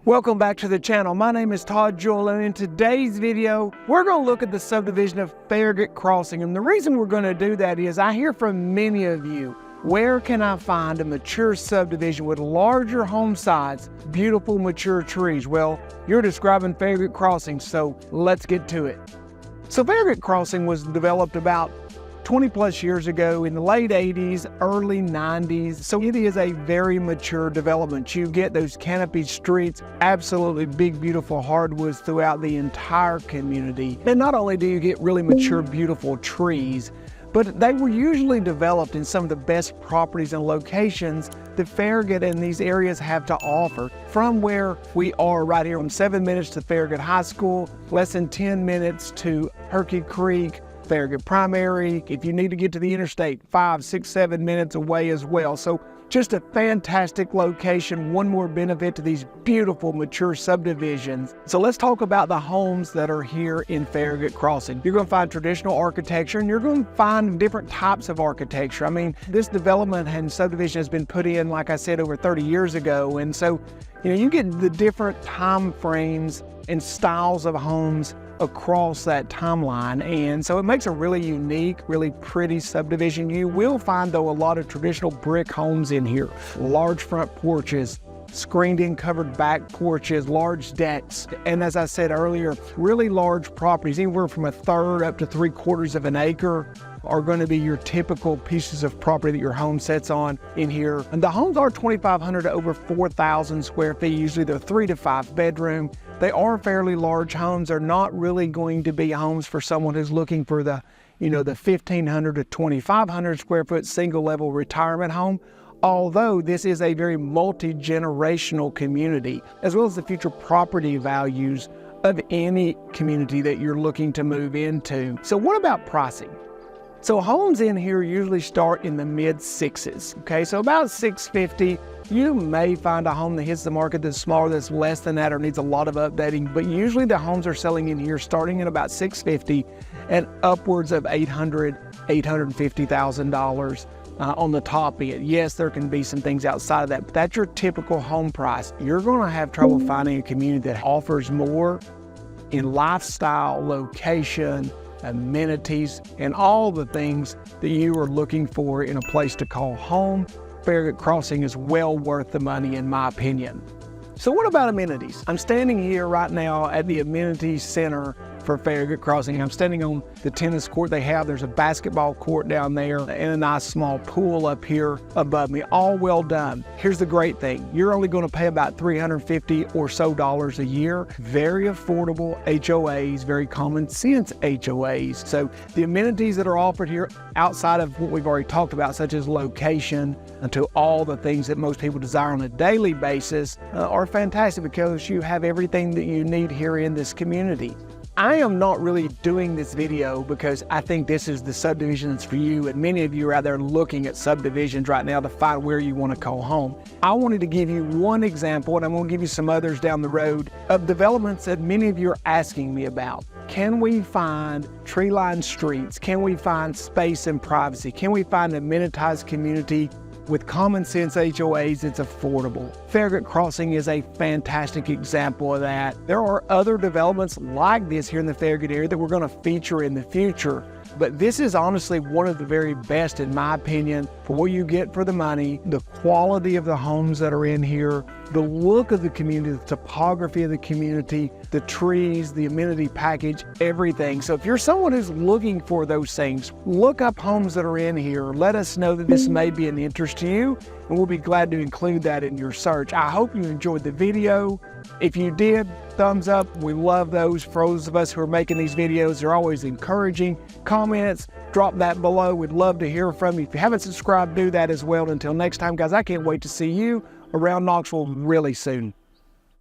Welcome back to the channel. My name is Todd Jewell, and in today's video, we're going to look at the subdivision of Farragut Crossing. And the reason we're going to do that is I hear from many of you, where can I find a mature subdivision with larger home sites, beautiful mature trees? Well, you're describing Farragut Crossing, so let's get to it. So Farragut Crossing was developed about 20 plus years ago in the late 80s, early 90s. So it is a very mature development. You get those canopied streets, absolutely big, beautiful hardwoods throughout the entire community. And not only do you get really mature, beautiful trees, but they were usually developed in some of the best properties and locations that Farragut and these areas have to offer. From where we are right here, from 7 minutes to Farragut High School, less than 10 minutes to Herky Creek, Farragut Primary. If you need to get to the interstate, 5, 6, 7 minutes away as well. So just a fantastic location. One more benefit to these beautiful mature subdivisions. So let's talk about the homes that are here in Farragut Crossing. You're going to find traditional architecture, and you're going to find different types of architecture. I mean, this development and subdivision has been put in, like I said, over 30 years ago. And so, you get the different time frames and styles of homes across that timeline, and so it makes a really unique, really pretty subdivision. You will find, though, a lot of traditional brick homes in here, large front porches, screened-in covered back porches, large decks, and as I said earlier, really large properties, anywhere from 1/3 up to 3/4 of an acre are going to be your typical pieces of property that your home sits on in here. And the homes are 2,500 to over 4,000 square feet. Usually they're 3 to 5 bedroom. They are fairly large homes. They're not really going to be homes for someone who's looking for the 1,500 to 2,500 square foot single level retirement home. Although this is a very multi-generational community, as well as the future property values of any community that you're looking to move into. So what about pricing? So homes in here usually start in the mid-6s, okay? So about $650. You may find a home that hits the market that's smaller, that's less than that, or needs a lot of updating, but usually the homes are selling in here starting at about $650 and upwards of $800,000, $850,000 on the top end. Yes, there can be some things outside of that, but that's your typical home price. You're gonna have trouble finding a community that offers more in lifestyle, location, amenities, and all the things that you are looking for in a place to call home. Farragut Crossing is well worth the money, in my opinion. So what about amenities? I'm standing here right now at the amenities center for Farragut Crossing. I'm standing on the tennis court they have. There's a basketball court down there and a nice small pool up here above me, all well done. Here's the great thing. You're only going to pay about $350 or so a year. Very affordable HOAs, very common sense HOAs. So the amenities that are offered here outside of what we've already talked about, such as location, to all the things that most people desire on a daily basis, are fantastic because you have everything that you need here in this community. I am not really doing this video because I think this is the subdivision that's for you, and many of you are out there looking at subdivisions right now to find where you want to call home. I wanted to give you one example, and I'm going to give you some others down the road, of developments that many of you are asking me about. Can we find tree-lined streets? Can we find space and privacy? Can we find an amenitized community with common sense HOAs that's affordable? Farragut Crossing is a fantastic example of that. There are other developments like this here in the Farragut area that we're going to feature in the future, but this is honestly one of the very best, in my opinion, for what you get for the money, the quality of the homes that are in here, the look of the community, the topography of the community, the trees, the amenity package, everything. So if you're someone who's looking for those things, look up homes that are in here. Let us know that this may be an interest to you, and we'll be glad to include that in your search. I hope you enjoyed the video. If you did, thumbs up. We love those. For those of us who are making these videos, they're always encouraging. Comments, drop that below. We'd love to hear from you. If you haven't subscribed, do that as well. Until next time, guys, I can't wait to see you around Knoxville really soon.